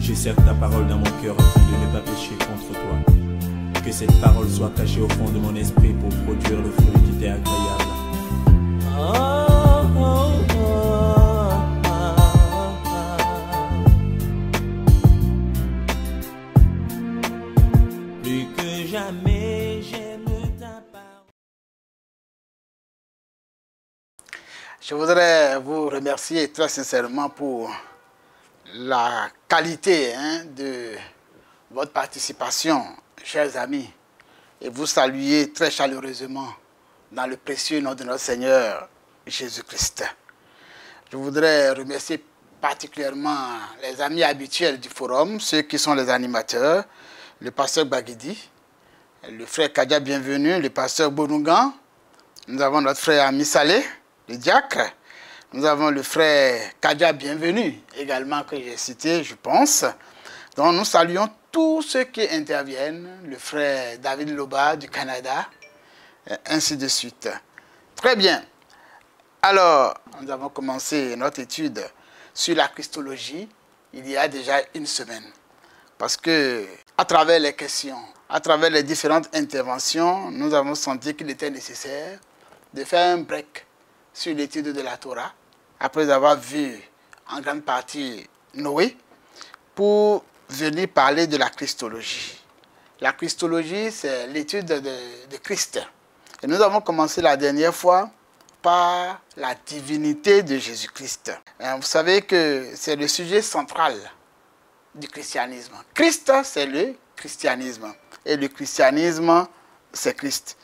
J'esserre ta parole dans mon cœur afin de ne pas pécher contre toi. Que cette parole soit cachée au fond de mon esprit pour produire le fruit qui t'est agréable. Plus que jamais j'aime ta parole. Je voudrais vous remercier très sincèrement pour la qualité de votre participation, chers amis, et vous saluer très chaleureusement dans le précieux nom de notre Seigneur Jésus-Christ. Je voudrais remercier particulièrement les amis habituels du forum, ceux qui sont les animateurs, le pasteur Baguidi, le frère Kadia Bienvenu, le pasteur Bonougan, nous avons notre frère Ami Saleh, le diacre, nous avons le frère Kadia Bienvenu, également que j'ai cité, je pense. Donc nous saluons tous ceux qui interviennent, le frère David Loba du Canada, ainsi de suite. Très bien. Alors, nous avons commencé notre étude sur la Christologie il y a déjà une semaine. Parce que, à travers les questions, à travers les différentes interventions, nous avons senti qu'il était nécessaire de faire un break sur l'étude de la Torah, après avoir vu en grande partie Noé, pour venir parler de la Christologie. La Christologie, c'est l'étude de Christ. Et nous avons commencé la dernière fois par la divinité de Jésus-Christ. Vous savez que c'est le sujet central du christianisme. Christ, c'est le christianisme. Et le christianisme, c'est Christ.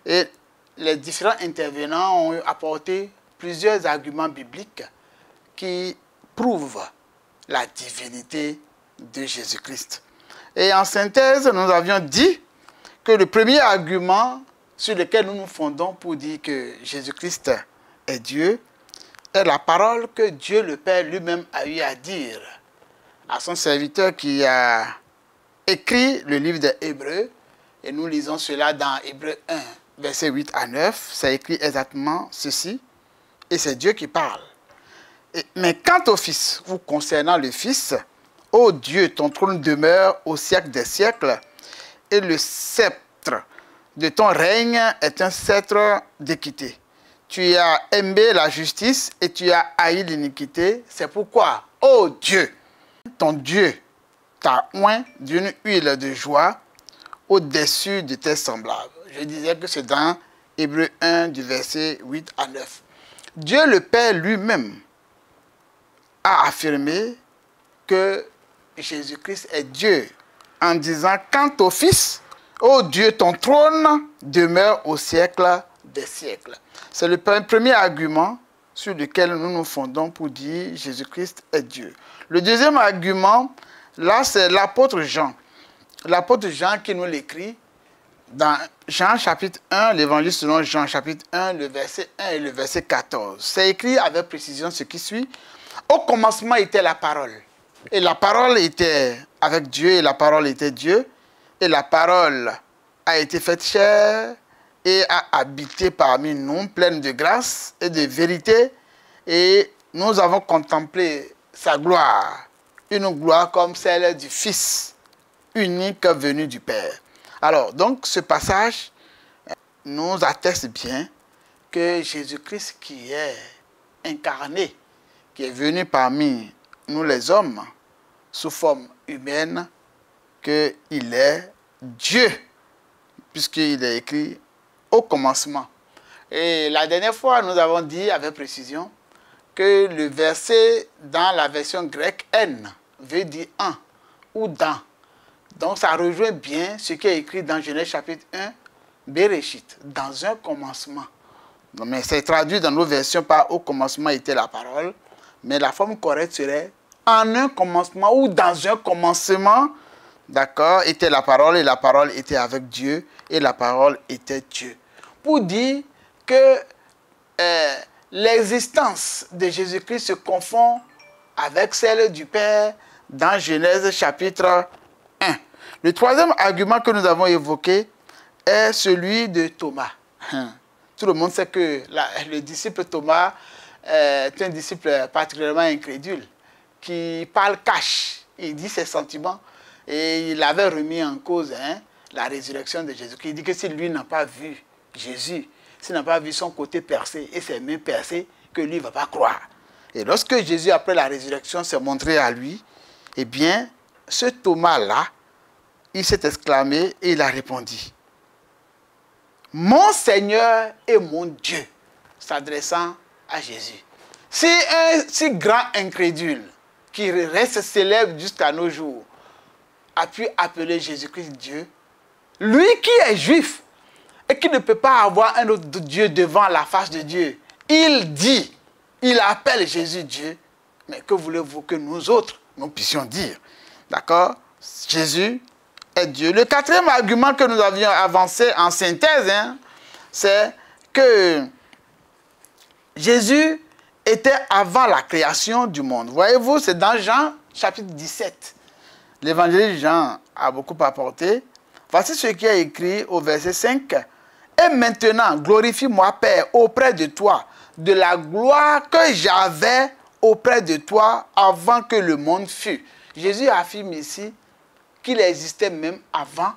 Et les différents intervenants ont apporté plusieurs arguments bibliques qui prouvent la divinité de Jésus-Christ. Et en synthèse, nous avions dit que le premier argument sur lequel nous nous fondons pour dire que Jésus-Christ est Dieu est la parole que Dieu le Père lui-même a eu à dire à son serviteur qui a écrit le livre des Hébreux. Et nous lisons cela dans Hébreux 1, versets 8 à 9. C'est écrit exactement ceci. Et c'est Dieu qui parle. Mais quant au Fils, ou concernant le Fils, ô Dieu, ton trône demeure au siècle des siècles, et le sceptre de ton règne est un sceptre d'équité. Tu as aimé la justice et tu as haï l'iniquité. C'est pourquoi, ô Dieu, ton Dieu t'a oint d'une huile de joie au-dessus de tes semblables. Je disais que c'est dans Hébreux 1, du verset 8 à 9. Dieu le Père lui-même a affirmé que Jésus-Christ est Dieu en disant, quant au Fils, ô Dieu, ton trône demeure au siècle des siècles. C'est le premier argument sur lequel nous nous fondons pour dire Jésus-Christ est Dieu. Le deuxième argument, là, c'est l'apôtre Jean. L'apôtre Jean qui nous l'écrit dans Jean chapitre 1, l'évangile selon Jean chapitre 1, le verset 1 et le verset 14. C'est écrit avec précision ce qui suit. Au commencement était la parole. Et la parole était avec Dieu et la parole était Dieu. Et la parole a été faite chair et a habité parmi nous, pleine de grâce et de vérité. Et nous avons contemplé sa gloire, une gloire comme celle du Fils unique venu du Père. Alors, donc, ce passage nous atteste bien que Jésus-Christ qui est incarné, qui est venu parmi nous les hommes, sous forme humaine, qu'il est Dieu, puisqu'il est écrit au commencement. Et la dernière fois, nous avons dit avec précision que le verset dans la version grecque « en » veut dire « un » ou « dans ». Donc ça rejoint bien ce qui est écrit dans Genèse chapitre 1, Bereshit, dans un commencement. Mais c'est traduit dans nos versions par « au commencement était la parole », mais la forme correcte serait « en un commencement » ou « dans un commencement », d'accord, était la parole et la parole était avec Dieu et la parole était Dieu. Pour dire que l'existence de Jésus-Christ se confond avec celle du Père dans Genèse chapitre 1. Le troisième argument que nous avons évoqué est celui de Thomas. Tout le monde sait que le disciple Thomas est un disciple particulièrement incrédule, qui parle cash Il dit ses sentiments. Et il avait remis en cause la résurrection de Jésus. Il dit que si lui n'a pas vu Jésus, s'il n'a pas vu son côté percé et ses mains percées, que lui ne va pas croire. Et lorsque Jésus, après la résurrection, s'est montré à lui, eh bien, ce Thomas-là, il s'est exclamé et il a répondu. Mon Seigneur et mon Dieu, s'adressant à Jésus. Si un si grand incrédule, qui reste célèbre jusqu'à nos jours, a pu appeler Jésus-Christ Dieu, lui qui est juif et qui ne peut pas avoir un autre Dieu devant la face de Dieu, il appelle Jésus Dieu, mais que voulez-vous que nous autres, nous puissions dire? D'accord? Jésus est Dieu. Le quatrième argument que nous avions avancé en synthèse, c'est que Jésus était avant la création du monde. Voyez-vous, c'est dans Jean chapitre 17. L'évangile Jean a beaucoup apporté. Voici ce qui est écrit au verset 5. Et maintenant, glorifie-moi, Père, auprès de toi, de la gloire que j'avais auprès de toi avant que le monde fût. Jésus affirme ici qu'il existait même avant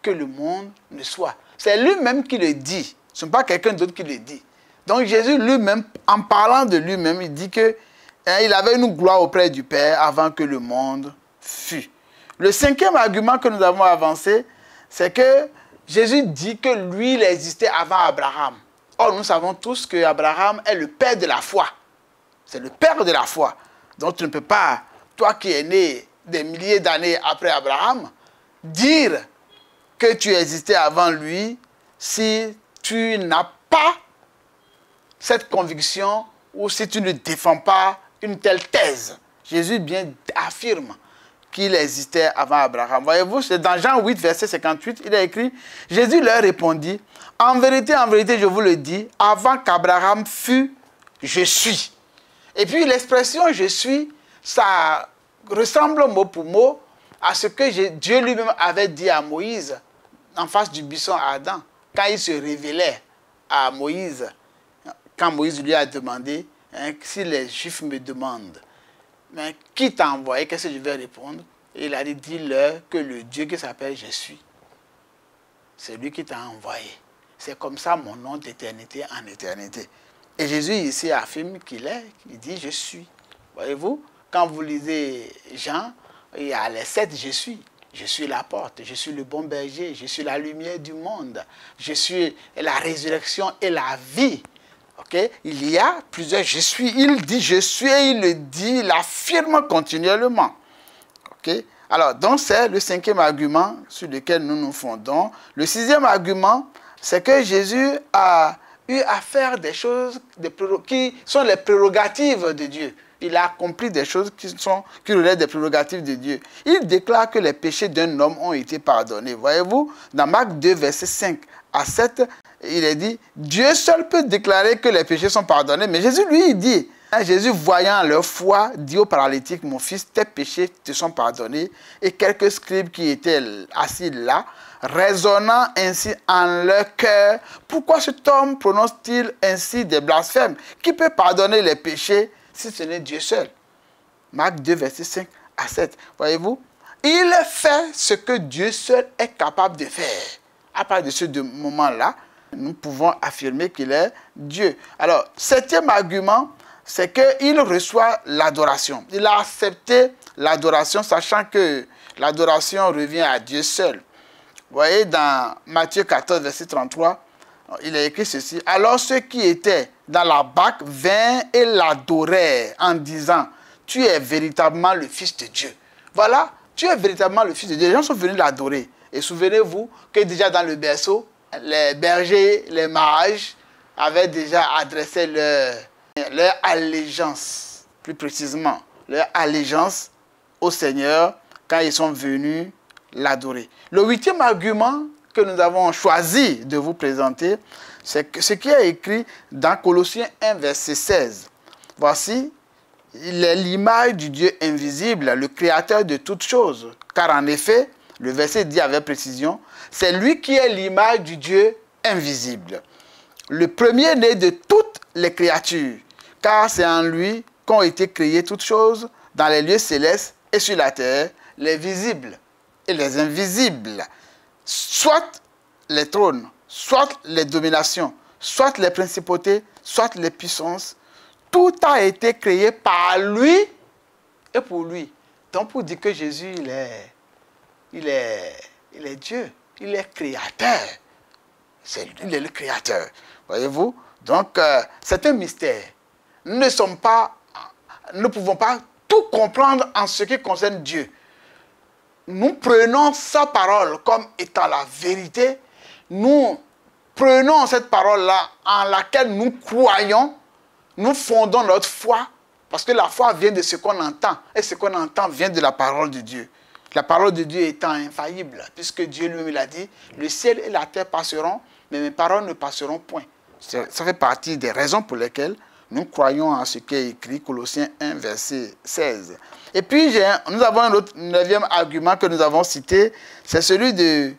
que le monde ne soit. C'est lui-même qui le dit. Ce n'est pas quelqu'un d'autre qui le dit. Donc Jésus lui-même, en parlant de lui-même, il dit que il avait une gloire auprès du Père avant que le monde fût. Le cinquième argument que nous avons avancé, c'est que Jésus dit que lui, il existait avant Abraham. Or, nous savons tous que Abraham est le père de la foi. C'est le père de la foi. Donc, tu ne peux pas, toi qui es né des milliers d'années après Abraham, dire que tu existais avant lui si tu n'as pas cette conviction ou si tu ne défends pas une telle thèse. Jésus bien affirme qu'il existait avant Abraham. Voyez-vous, c'est dans Jean 8, verset 58, il a écrit, Jésus leur répondit, en vérité, je vous le dis, avant qu'Abraham fût, je suis. Et puis l'expression je suis, ça ressemble mot pour mot à ce que Dieu lui-même avait dit à Moïse en face du buisson à Adam, quand il se révélait à Moïse, quand Moïse lui a demandé, si les Juifs me demandent, mais qui t'a envoyé, qu'est-ce que je vais répondre? Et il a dit, dis-leur que le Dieu qui s'appelle je suis, c'est lui qui t'a envoyé. C'est comme ça mon nom d'éternité en éternité. Et Jésus ici affirme qu'il est, il dit je suis. Voyez-vous, quand vous lisez Jean, il y a les 7 je suis. Je suis la porte, je suis le bon berger, je suis la lumière du monde, je suis la résurrection et la vie. Okay? Il y a plusieurs je suis, il dit je suis et il le dit, il affirme continuellement. Okay? Alors, donc c'est le cinquième argument sur lequel nous nous fondons. Le sixième argument, c'est que Jésus a eu à faire des choses qui sont les prérogatives de Dieu. Il a accompli des choses qui relèvent des prérogatives de Dieu. Il déclare que les péchés d'un homme ont été pardonnés. Voyez-vous, dans Marc 2, versets 5 à 7, il est dit, Dieu seul peut déclarer que les péchés sont pardonnés. Mais Jésus, lui, il dit, Jésus, voyant leur foi, dit au paralytique, mon fils, tes péchés te sont pardonnés. Et quelques scribes qui étaient assis là, raisonnant ainsi en leur cœur, pourquoi cet homme prononce-t-il ainsi des blasphèmes? Qui peut pardonner les péchés si ce n'est Dieu seul? Marc 2, versets 5 à 7. Voyez-vous, il fait ce que Dieu seul est capable de faire. À partir de ce moment-là, nous pouvons affirmer qu'il est Dieu. Alors, septième argument, c'est qu'il reçoit l'adoration. Il a accepté l'adoration, sachant que l'adoration revient à Dieu seul. Vous voyez, dans Matthieu 14, verset 33, il est écrit ceci. Alors ceux qui étaient dans la barque vinrent et l'adorèrent en disant, tu es véritablement le Fils de Dieu. Voilà, tu es véritablement le Fils de Dieu. Les gens sont venus l'adorer. Et souvenez-vous que déjà dans le berceau, les bergers, les mages avaient déjà adressé leur allégeance, plus précisément, leur allégeance au Seigneur quand ils sont venus l'adorer. Le huitième argument que nous avons choisi de vous présenter, c'est ce qui est écrit dans Colossiens 1, verset 16. Voici, il est l'image du Dieu invisible, le créateur de toutes choses. Car en effet, le verset dit avec précision, c'est lui qui est l'image du Dieu invisible. Le premier-né de toutes les créatures, car c'est en lui qu'ont été créées toutes choses dans les lieux célestes et sur la terre, les visibles et les invisibles, soit les trônes, soit les dominations, soit les principautés, soit les puissances, tout a été créé par lui et pour lui. Donc pour dire que Jésus, il est Dieu, il est créateur. Il est le créateur. Voyez-vous? Donc c'est un mystère. Nous ne pouvons pas tout comprendre en ce qui concerne Dieu. Nous prenons sa parole comme étant la vérité. Nous prenons cette parole-là en laquelle nous croyons. Nous fondons notre foi. Parce que la foi vient de ce qu'on entend. Et ce qu'on entend vient de la parole de Dieu. La parole de Dieu étant infaillible. Puisque Dieu lui-même l'a dit, le ciel et la terre passeront, mais mes paroles ne passeront point. Ça fait partie des raisons pour lesquelles nous croyons en ce qui est écrit, Colossiens 1, verset 16. Et puis, nous avons un autre 9e argument que nous avons cité, c'est celui de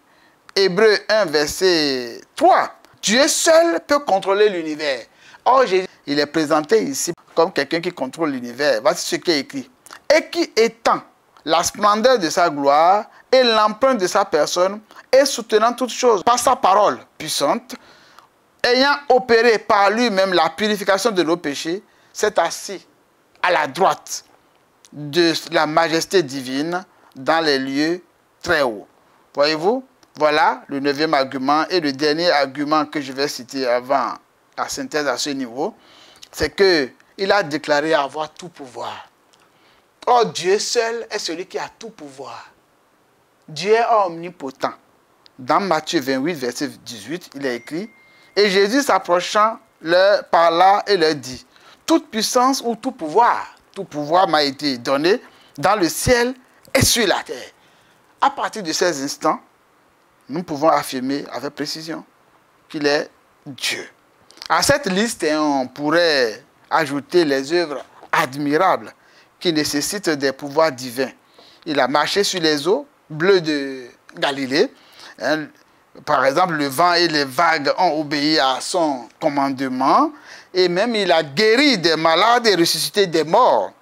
Hébreux 1, verset 3. Dieu seul peut contrôler l'univers. Or, Jésus, il est présenté ici comme quelqu'un qui contrôle l'univers. Voici ce qui est écrit. Et qui étend la splendeur de sa gloire et l'empreinte de sa personne et soutenant toutes choses par sa parole puissante, ayant opéré par lui-même la purification de nos péchés, s'est assis à la droite de la majesté divine dans les lieux très hauts. Voyez-vous? Voilà le 9e argument et le dernier argument que je vais citer avant la synthèse à ce niveau, c'est qu'il a déclaré avoir tout pouvoir. Or, Dieu seul est celui qui a tout pouvoir. Dieu est omnipotent. Dans Matthieu 28, verset 18, il est écrit, « Et Jésus s'approchant leur parla et leur dit, « Toute puissance ou tout pouvoir m'a été donné dans le ciel et sur la terre. » À partir de ces instants, nous pouvons affirmer avec précision qu'il est Dieu. À cette liste, on pourrait ajouter les œuvres admirables qui nécessitent des pouvoirs divins. Il a marché sur les eaux bleues de Galilée. Par exemple, le vent et les vagues ont obéi à son commandement. Et même, il a guéri des malades et ressuscité des morts.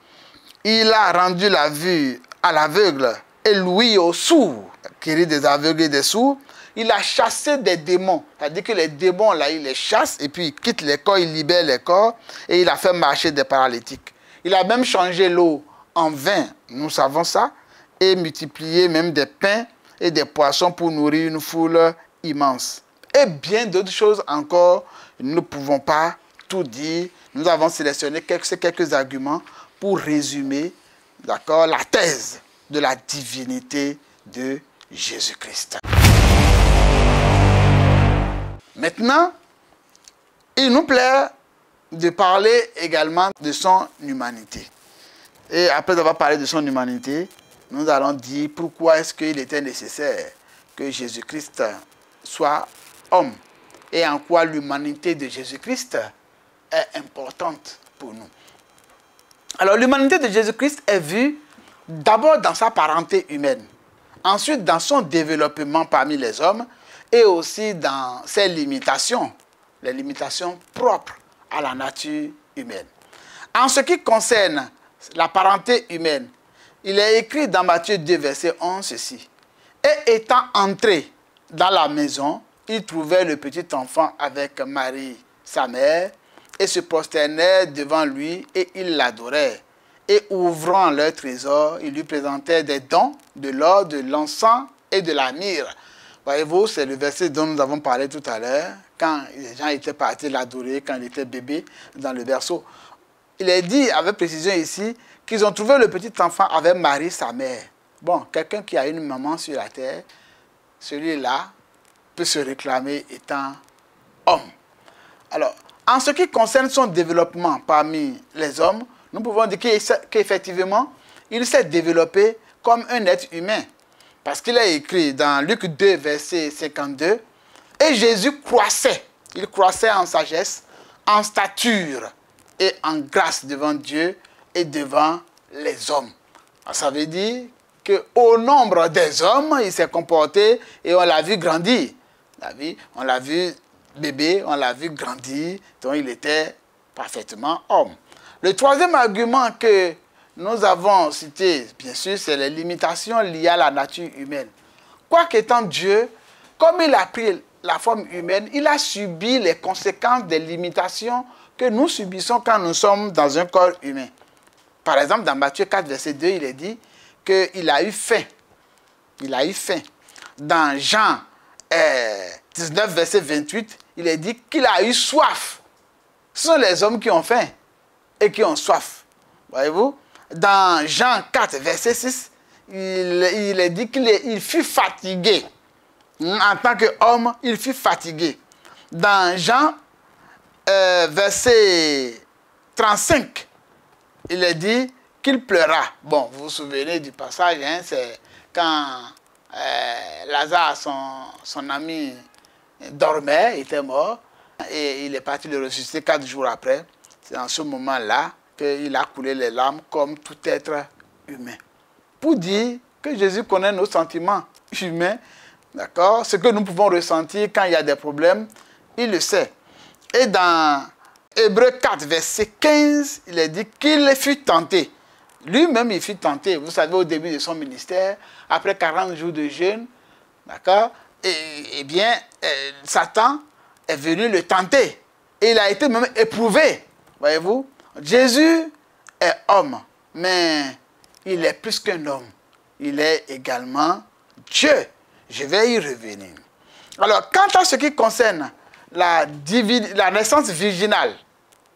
Il a rendu la vue à l'aveugle et l'ouïe aux sourds. Guéri des aveugles et des sourds. Il a chassé des démons. C'est-à-dire que les démons, là, il les chasse et puis il quitte les corps, il libère les corps et il a fait marcher des paralytiques. Il a même changé l'eau en vin, nous savons ça, et multiplié même des pains et des poissons pour nourrir une foule immense. Et bien d'autres choses encore, nous ne pouvons pas tout dire. Nous avons sélectionné quelques arguments pour résumer, d'accord, la thèse de la divinité de Jésus-Christ. Maintenant, il nous plaît de parler également de son humanité. Et après avoir parlé de son humanité, nous allons dire pourquoi est-ce qu'il était nécessaire que Jésus-Christ soit homme et en quoi l'humanité de Jésus-Christ est importante pour nous. Alors, l'humanité de Jésus-Christ est vue d'abord dans sa parenté humaine, ensuite dans son développement parmi les hommes et aussi dans ses limitations, les limitations propres à la nature humaine. En ce qui concerne la parenté humaine, il est écrit dans Matthieu 2, verset 11, ceci. « Et étant entré dans la maison, il trouvait le petit enfant avec Marie, sa mère, et se prosternait devant lui, et il l'adorait. Et ouvrant leur trésor, il lui présentait des dons, de l'or, de l'encens et de la myrrhe. » Voyez-vous, c'est le verset dont nous avons parlé tout à l'heure, quand les gens étaient partis l'adorer, quand il était bébé dans le berceau. Il est dit avec précision ici qu'ils ont trouvé le petit enfant avec Marie, sa mère. Bon, quelqu'un qui a une maman sur la terre, celui-là peut se réclamer étant homme. Alors, en ce qui concerne son développement parmi les hommes, nous pouvons dire qu'effectivement, il s'est développé comme un être humain. Parce qu'il est écrit dans Luc 2, verset 52, « Et Jésus croissait. Il croissait en sagesse, en stature et en grâce devant Dieu et devant les hommes. » Ça veut dire qu'au nombre des hommes, il s'est comporté et on l'a vu grandir. On l'a vu bébé, on l'a vu grandir, donc il était parfaitement homme. Le troisième argument que nous avons cité, bien sûr, c'est les limitations liées à la nature humaine. Quoique étant Dieu, comme il a pris la forme humaine, il a subi les conséquences des limitations que nous subissons quand nous sommes dans un corps humain. Par exemple, dans Matthieu 4, verset 2, il est dit qu'il a eu faim. Il a eu faim. Dans Jean 19, verset 28, il est dit qu'il a eu soif. Ce sont les hommes qui ont faim et qui ont soif. Voyez-vous? Dans Jean 4, verset 6, il est dit qu'il fut fatigué. En tant qu'homme, il fut fatigué. Dans Jean, verset 35, il est dit qu'il pleura. Bon, vous vous souvenez du passage, hein, c'est quand Lazare, son ami, dormait, était mort, et il est parti le ressusciter 4 jours après. C'est en ce moment-là qu'il a coulé les larmes comme tout être humain. Pour dire que Jésus connaît nos sentiments humains, d'accord, ce que nous pouvons ressentir quand il y a des problèmes, il le sait. Et dans Hébreux 4, verset 15, il est dit qu'il fut tenté. Lui-même, il fut tenté. Vous savez, au début de son ministère, après 40 jours de jeûne, d'accord, et bien, Satan est venu le tenter. Et il a été même éprouvé. Voyez-vous, Jésus est homme, mais il est plus qu'un homme. Il est également Dieu. Je vais y revenir. Alors, quant à ce qui concerne la naissance virginale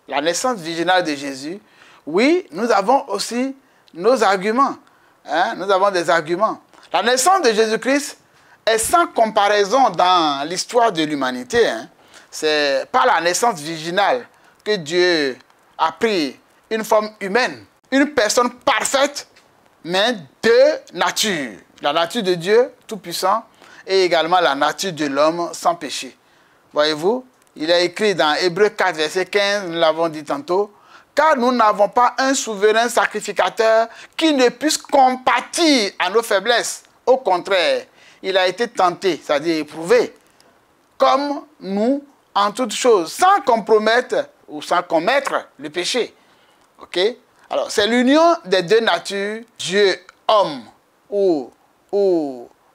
de Jésus, oui, nous avons aussi nos arguments. Hein? Nous avons des arguments. La naissance de Jésus-Christ est sans comparaison dans l'histoire de l'humanité. Hein? C'est par la naissance virginale que Dieu a pris une forme humaine, une personne parfaite, mais de nature. La nature de Dieu, tout-puissant, et également la nature de l'homme sans péché. Voyez-vous, il est écrit dans Hébreux 4, verset 15, nous l'avons dit tantôt, car nous n'avons pas un souverain sacrificateur qui ne puisse compatir à nos faiblesses. Au contraire, il a été tenté, c'est-à-dire éprouvé, comme nous, en toutes choses, sans compromettre ou sans commettre le péché. Ok? Alors, c'est l'union des deux natures, Dieu, homme, ou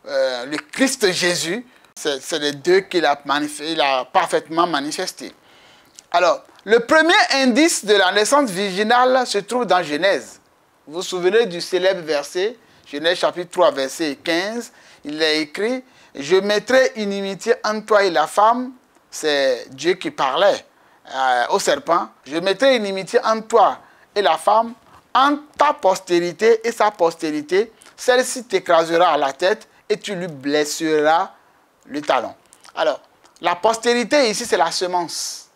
le Christ Jésus, c'est les deux qu'il a parfaitement manifesté. Alors, le premier indice de la naissance virginale se trouve dans Genèse. Vous vous souvenez du célèbre verset, Genèse chapitre 3, verset 15, il est écrit, « Je mettrai inimitié entre toi et la femme », c'est Dieu qui parlait au serpent, « Je mettrai inimitié entre toi et la femme, entre ta postérité et sa postérité, celle-ci t'écrasera à la tête et tu lui blesseras le talon. » Alors, la postérité ici, c'est la semence.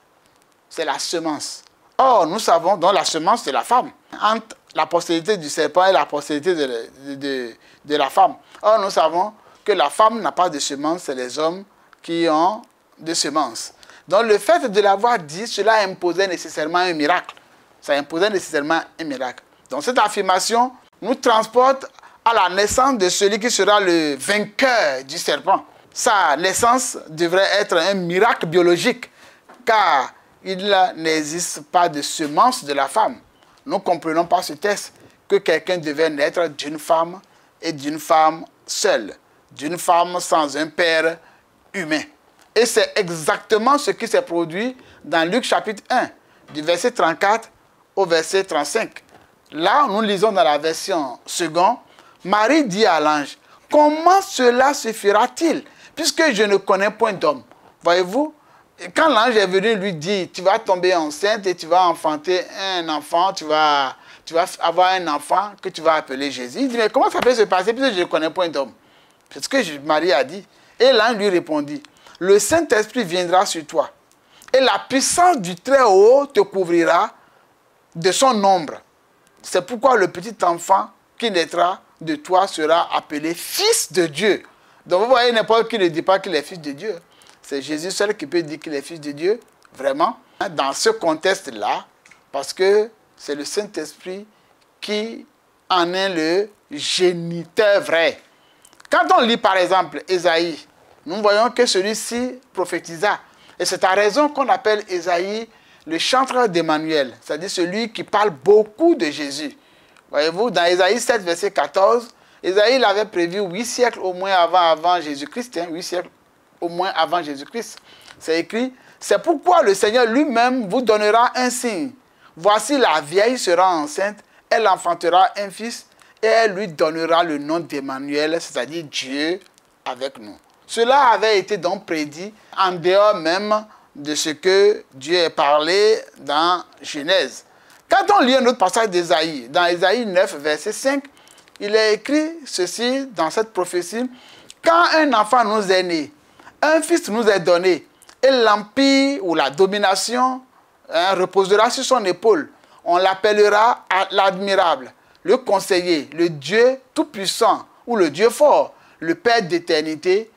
C'est la semence. Or, nous savons, donc la semence, c'est la femme. Entre la postérité du serpent et la postérité de la femme. Or, nous savons que la femme n'a pas de semence, c'est les hommes qui ont de semences. Donc, le fait de l'avoir dit, cela imposait nécessairement un miracle. Ça imposait nécessairement un miracle. Donc, cette affirmation nous transporte à la naissance de celui qui sera le vainqueur du serpent. Sa naissance devrait être un miracle biologique, car il n'existe pas de semence de la femme. Nous comprenons par ce texte que quelqu'un devait naître d'une femme et d'une femme seule, d'une femme sans un père humain. Et c'est exactement ce qui s'est produit dans Luc chapitre 1, du verset 34 au verset 35. Là, nous lisons dans la version seconde, Marie dit à l'ange, « Comment cela se fera-t-il, puisque je ne connais point d'homme ?» Voyez-vous, quand l'ange est venu lui dire, « Tu vas tomber enceinte et tu vas enfanter un enfant, tu vas avoir un enfant que tu vas appeler Jésus. » Il dit, « Mais comment ça peut se passer, puisque je ne connais point d'homme ?» C'est ce que Marie a dit. Et l'ange lui répondit, « Le Saint-Esprit viendra sur toi, et la puissance du Très-Haut te couvrira de son ombre. C'est pourquoi le petit enfant qui naîtra de toi sera appelé Fils de Dieu. » Donc vous voyez, n'importe qui ne dit pas qu'il est Fils de Dieu. C'est Jésus seul qui peut dire qu'il est Fils de Dieu, vraiment, dans ce contexte-là, parce que c'est le Saint-Esprit qui en est le géniteur vrai. Quand on lit par exemple Ésaïe, nous voyons que celui-ci prophétisa. Et c'est à raison qu'on appelle Ésaïe le chanteur d'Emmanuel, c'est-à-dire celui qui parle beaucoup de Jésus. Voyez-vous, dans Ésaïe 7, verset 14, Ésaïe l'avait prévu 8 siècles au moins avant Jésus-Christ, 8 siècles au moins avant Jésus-Christ. C'est écrit, c'est pourquoi le Seigneur lui-même vous donnera un signe. Voici la vieille sera enceinte, elle enfantera un fils et elle lui donnera le nom d'Emmanuel, c'est-à-dire Dieu avec nous. Cela avait été donc prédit en dehors même de ce que Dieu a parlé dans Genèse. Quand on lit un autre passage d'Ésaïe, dans Ésaïe 9, verset 5, il est écrit ceci dans cette prophétie. Quand un enfant nous est né, un fils nous est donné, et l'empire ou la domination reposera sur son épaule. On l'appellera l'admirable, le conseiller, le Dieu tout-puissant, ou le Dieu fort, le Père d'éternité,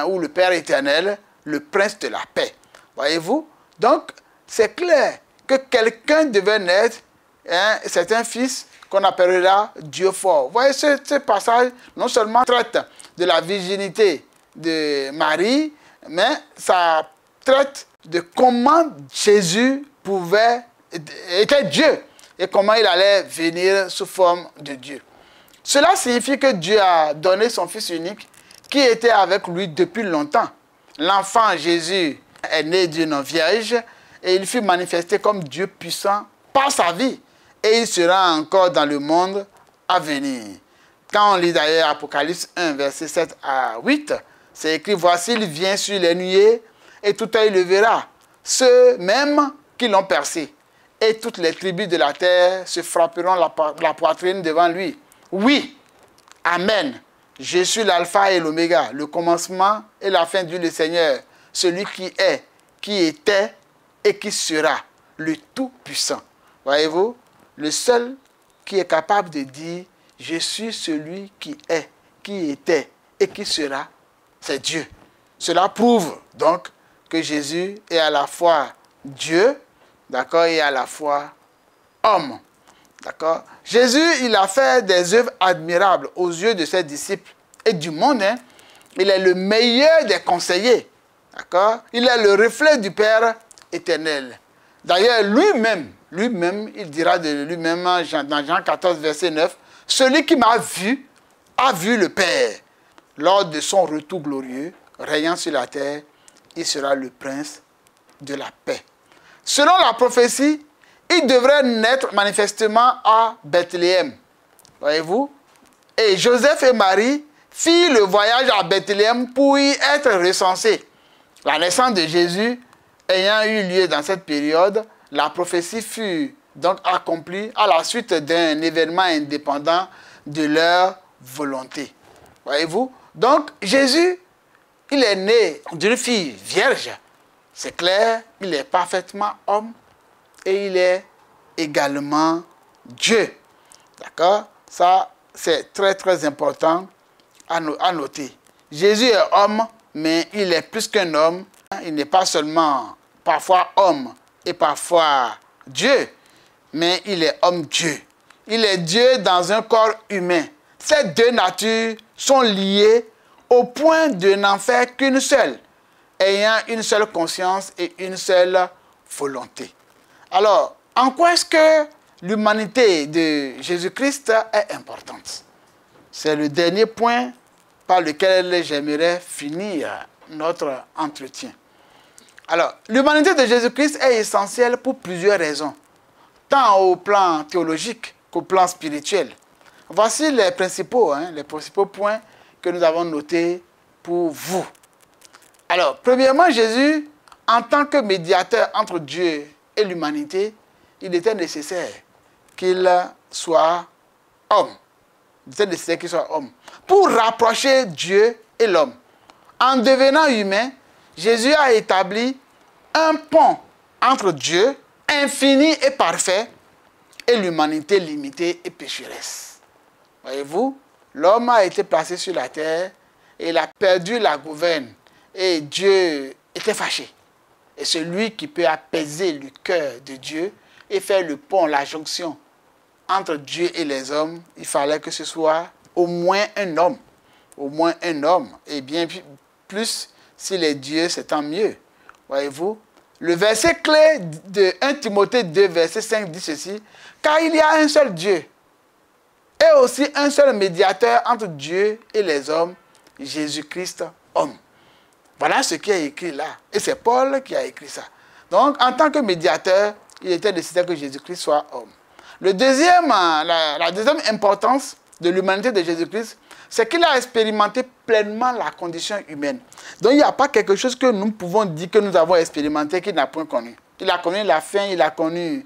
ou le Père éternel, le prince de la paix. Voyez-vous? Donc, c'est clair que quelqu'un devait naître, c'est un fils qu'on appellera Dieu fort. Vous voyez, ce passage, non seulement traite de la virginité de Marie, mais ça traite de comment Jésus était Dieu et comment il allait venir sous forme de Dieu. Cela signifie que Dieu a donné son Fils unique qui était avec lui depuis longtemps. L'enfant Jésus est né d'une vierge et il fut manifesté comme Dieu puissant par sa vie. Et il sera encore dans le monde à venir. Quand on lit d'ailleurs Apocalypse 1, verset 7 à 8, c'est écrit, voici, il vient sur les nuées et tout œil le verra, ceux même qui l'ont percé. Et toutes les tribus de la terre se frapperont la poitrine devant lui. Oui, Amen. Je suis l'alpha et l'oméga, le commencement et la fin, dit le Seigneur, celui qui est, qui était et qui sera, le Tout-Puissant. Voyez-vous, le seul qui est capable de dire, je suis celui qui est, qui était et qui sera, c'est Dieu. Cela prouve donc que Jésus est à la fois Dieu, d'accord, et à la fois homme. D'accord? Jésus, il a fait des œuvres admirables aux yeux de ses disciples et du monde. Il est le meilleur des conseillers. D'accord? Il est le reflet du Père éternel. D'ailleurs, lui-même, il dira de lui-même dans Jean 14, verset 9, « Celui qui m'a vu, a vu le Père. Lors de son retour glorieux, rayant sur la terre, il sera le prince de la paix. » Selon la prophétie, il devrait naître manifestement à Bethléem. Voyez-vous? Et Joseph et Marie firent le voyage à Bethléem pour y être recensés. La naissance de Jésus ayant eu lieu dans cette période, la prophétie fut donc accomplie à la suite d'un événement indépendant de leur volonté. Voyez-vous? Donc, Jésus, il est né d'une fille vierge. C'est clair, il est parfaitement homme et il est également Dieu. D'accord? Ça, c'est très, très important à noter. Jésus est homme, mais il est plus qu'un homme. Il n'est pas seulement parfois homme et parfois Dieu, mais il est homme-Dieu. Il est Dieu dans un corps humain. Ces deux natures sont liées au point de n'en faire qu'une seule, ayant une seule conscience et une seule volonté. Alors, en quoi est-ce que l'humanité de Jésus-Christ est importante? C'est le dernier point par lequel j'aimerais finir notre entretien. Alors, l'humanité de Jésus-Christ est essentielle pour plusieurs raisons, tant au plan théologique qu'au plan spirituel. Voici les principaux points que nous avons notés pour vous. Alors, premièrement, Jésus, en tant que médiateur entre Dieu et l'humanité, il était nécessaire qu'il soit homme. Il était nécessaire qu'il soit homme. Pour rapprocher Dieu et l'homme. En devenant humain, Jésus a établi un pont entre Dieu, infini et parfait, et l'humanité limitée et pécheresse. Voyez-vous, l'homme a été placé sur la terre et il a perdu la gouverne. Et Dieu était fâché. Et celui qui peut apaiser le cœur de Dieu et faire le pont, la jonction entre Dieu et les hommes, il fallait que ce soit au moins un homme. Au moins un homme. Et bien plus, s'il est Dieu, c'est tant mieux. Voyez-vous? Le verset clé de 1 Timothée 2, verset 5 dit ceci. Car il y a un seul Dieu et aussi un seul médiateur entre Dieu et les hommes, Jésus-Christ, homme. Voilà ce qui est écrit là. Et c'est Paul qui a écrit ça. Donc, en tant que médiateur, il était nécessaire que Jésus-Christ soit homme. La deuxième importance de l'humanité de Jésus-Christ, c'est qu'il a expérimenté pleinement la condition humaine. Donc, il n'y a pas quelque chose que nous pouvons dire que nous avons expérimenté qu'il n'a point connu. Il a connu la faim, il a connu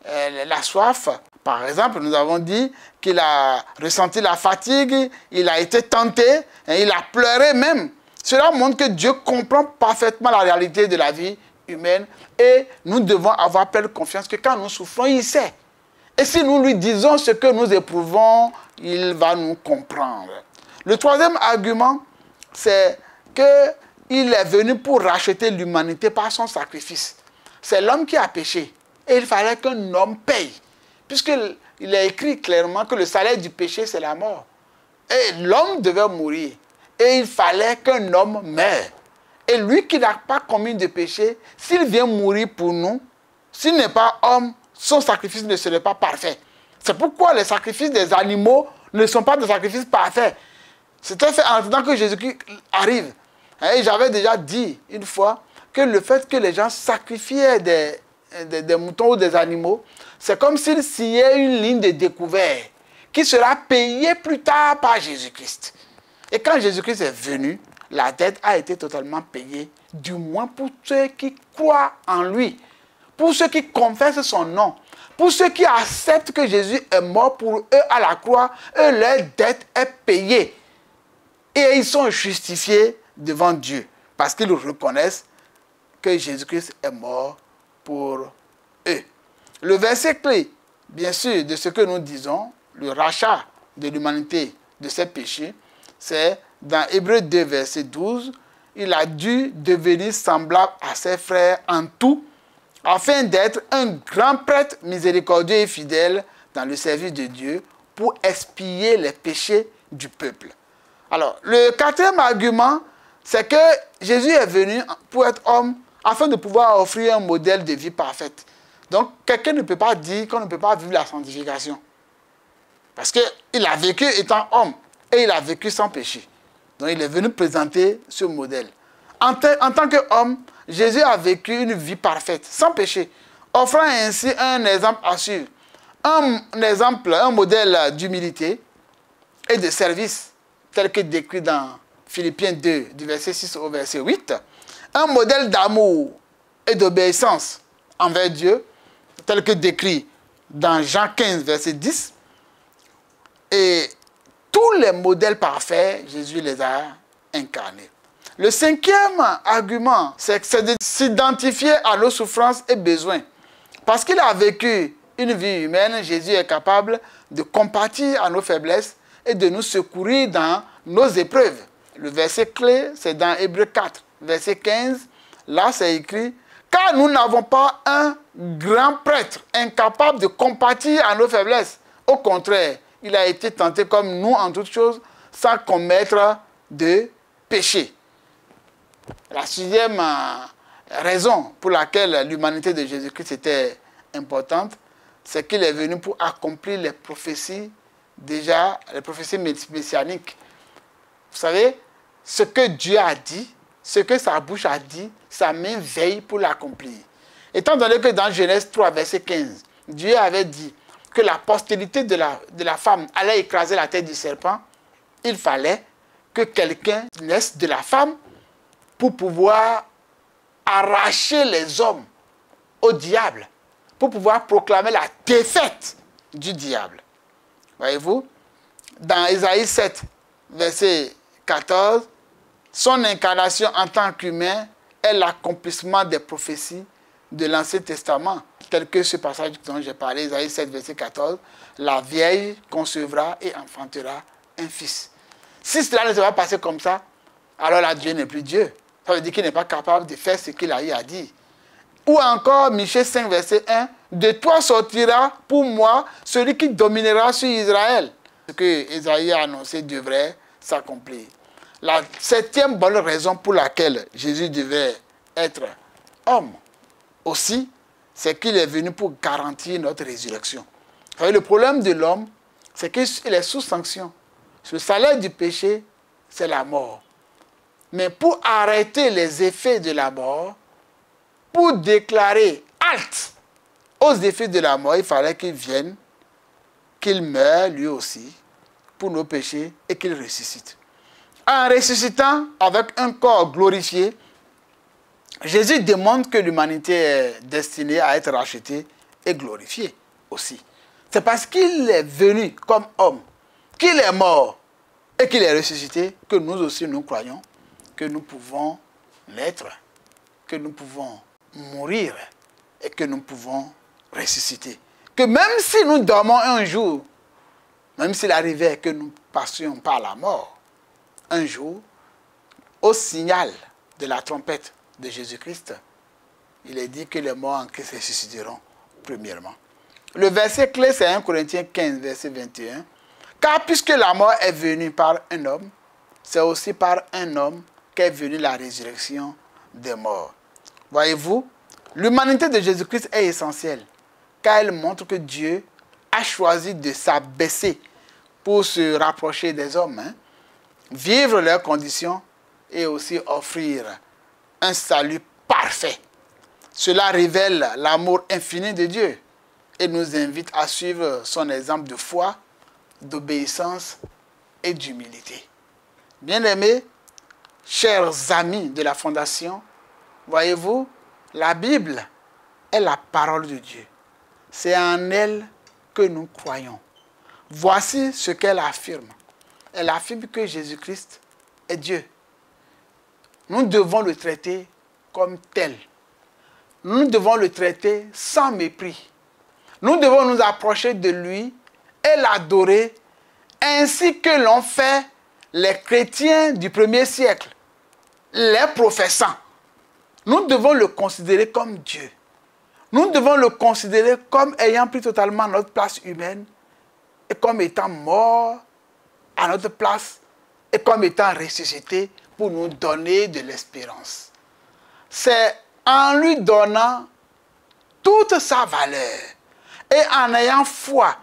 la soif. Par exemple, nous avons dit qu'il a ressenti la fatigue, il a été tenté, et il a pleuré même. Cela montre que Dieu comprend parfaitement la réalité de la vie humaine et nous devons avoir pleine confiance que quand nous souffrons, il sait. Et si nous lui disons ce que nous éprouvons, il va nous comprendre. Le troisième argument, c'est qu'il est venu pour racheter l'humanité par son sacrifice. C'est l'homme qui a péché et il fallait qu'un homme paye. Puisqu'il est écrit clairement que le salaire du péché, c'est la mort. Et l'homme devait mourir. Et il fallait qu'un homme meure. Et lui qui n'a pas commis de péché, s'il vient mourir pour nous, s'il n'est pas homme, son sacrifice ne serait pas parfait. C'est pourquoi les sacrifices des animaux ne sont pas des sacrifices parfaits. C'était fait en attendant que Jésus-Christ arrive. Et j'avais déjà dit une fois que le fait que les gens sacrifiaient des moutons ou des animaux, c'est comme s'ils signaient une ligne de découvert qui sera payée plus tard par Jésus-Christ. Et quand Jésus-Christ est venu, la dette a été totalement payée, du moins pour ceux qui croient en lui, pour ceux qui confessent son nom, pour ceux qui acceptent que Jésus est mort pour eux à la croix, leur dette est payée. Et ils sont justifiés devant Dieu, parce qu'ils reconnaissent que Jésus-Christ est mort pour eux. Le verset clé, bien sûr, de ce que nous disons, le rachat de l'humanité de ses péchés, c'est dans Hébreux 2, verset 12, il a dû devenir semblable à ses frères en tout, afin d'être un grand prêtre miséricordieux et fidèle dans le service de Dieu pour expier les péchés du peuple. Alors, le quatrième argument, c'est que Jésus est venu pour être homme afin de pouvoir offrir un modèle de vie parfaite. Donc, quelqu'un ne peut pas dire qu'on ne peut pas vivre la sanctification. Parce qu'il a vécu étant homme et il a vécu sans péché. Donc, il est venu présenter ce modèle. En tant qu'homme, Jésus a vécu une vie parfaite, sans péché, offrant ainsi un exemple à suivre. Un modèle d'humilité et de service, tel que décrit dans Philippiens 2, du verset 6 au verset 8. Un modèle d'amour et d'obéissance envers Dieu, tel que décrit dans Jean 15, verset 10. Et tous les modèles parfaits, Jésus les a incarnés. Le cinquième argument, c'est de s'identifier à nos souffrances et besoins. Parce qu'il a vécu une vie humaine, Jésus est capable de compatir à nos faiblesses et de nous secourir dans nos épreuves. Le verset clé, c'est dans Hébreux 4, verset 15. Là, c'est écrit « Car nous n'avons pas un grand prêtre incapable de compatir à nos faiblesses. Au contraire, il a été tenté comme nous en toutes choses, sans commettre de péché. » La sixième raison pour laquelle l'humanité de Jésus-Christ était importante, c'est qu'il est venu pour accomplir les prophéties, déjà les prophéties messianiques. Vous savez, ce que Dieu a dit, ce que sa bouche a dit, sa main veille pour l'accomplir. Étant donné que dans Genèse 3, verset 15, Dieu avait dit que la postérité de la femme allait écraser la tête du serpent, il fallait que quelqu'un naisse de la femme pour pouvoir arracher les hommes au diable, pour pouvoir proclamer la défaite du diable. Voyez-vous, dans Ésaïe 7, verset 14, son incarnation en tant qu'humain est l'accomplissement des prophéties de l'Ancien Testament, tel que ce passage dont j'ai parlé, Ésaïe 7, verset 14, la vieille concevra et enfantera un fils. Si cela ne se va passer comme ça, alors là, Dieu n'est plus Dieu. Ça veut dire qu'il n'est pas capable de faire ce qu'il a eu à dire. Ou encore, Michée 5, verset 1, de toi sortira pour moi celui qui dominera sur Israël. Ce que Ésaïe a annoncé devrait s'accomplir. La septième bonne raison pour laquelle Jésus devait être homme aussi, c'est qu'il est venu pour garantir notre résurrection. Vous savez, le problème de l'homme, c'est qu'il est sous sanction. Le salaire du péché, c'est la mort. Mais pour arrêter les effets de la mort, pour déclarer halte aux effets de la mort, il fallait qu'il vienne, qu'il meure lui aussi pour nos péchés et qu'il ressuscite. En ressuscitant avec un corps glorifié, Jésus demande que l'humanité est destinée à être rachetée et glorifiée aussi. C'est parce qu'il est venu comme homme, qu'il est mort et qu'il est ressuscité, que nous aussi nous croyons que nous pouvons naître, que nous pouvons mourir et que nous pouvons ressusciter. Que même si nous dormons un jour, même s'il arrivait que nous passions par la mort, un jour, au signal de la trompette de Jésus-Christ, il est dit que les morts en Christ ressusciteront premièrement. Le verset clé, c'est 1 Corinthiens 15, verset 21. Car puisque la mort est venue par un homme, c'est aussi par un homme qu'est venue la résurrection des morts. Voyez-vous, l'humanité de Jésus-Christ est essentielle, car elle montre que Dieu a choisi de s'abaisser pour se rapprocher des hommes, vivre leurs conditions et aussi offrir un salut parfait. Cela révèle l'amour infini de Dieu et nous invite à suivre son exemple de foi, d'obéissance et d'humilité. Bien-aimés, chers amis de la Fondation, voyez-vous, la Bible est la parole de Dieu. C'est en elle que nous croyons. Voici ce qu'elle affirme. Elle affirme que Jésus-Christ est Dieu. Nous devons le traiter comme tel. Nous devons le traiter sans mépris. Nous devons nous approcher de lui et l'adorer ainsi que l'ont fait les chrétiens du premier siècle, les professants. Nous devons le considérer comme Dieu. Nous devons le considérer comme ayant pris totalement notre place humaine et comme étant mort à notre place et comme étant ressuscité pour nous donner de l'espérance. C'est en lui donnant toute sa valeur et en ayant foi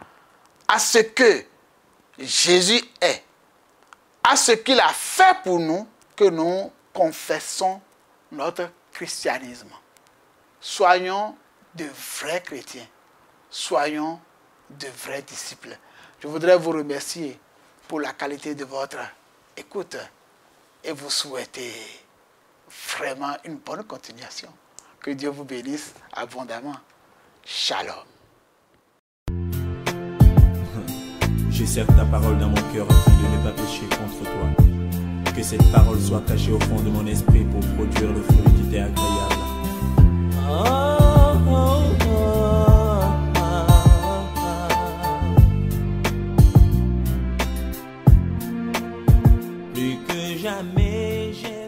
à ce que Jésus est, à ce qu'il a fait pour nous, que nous confessons notre christianisme. Soyons de vrais chrétiens, soyons de vrais disciples. Je voudrais vous remercier pour la qualité de votre écoute et vous souhaiter vraiment une bonne continuation. Que Dieu vous bénisse abondamment. Shalom. Je serre ta parole dans mon cœur afin de ne pas pécher contre toi. Que cette parole soit cachée au fond de mon esprit pour produire le fruit qui t'est agréable. Plus que jamais j'ai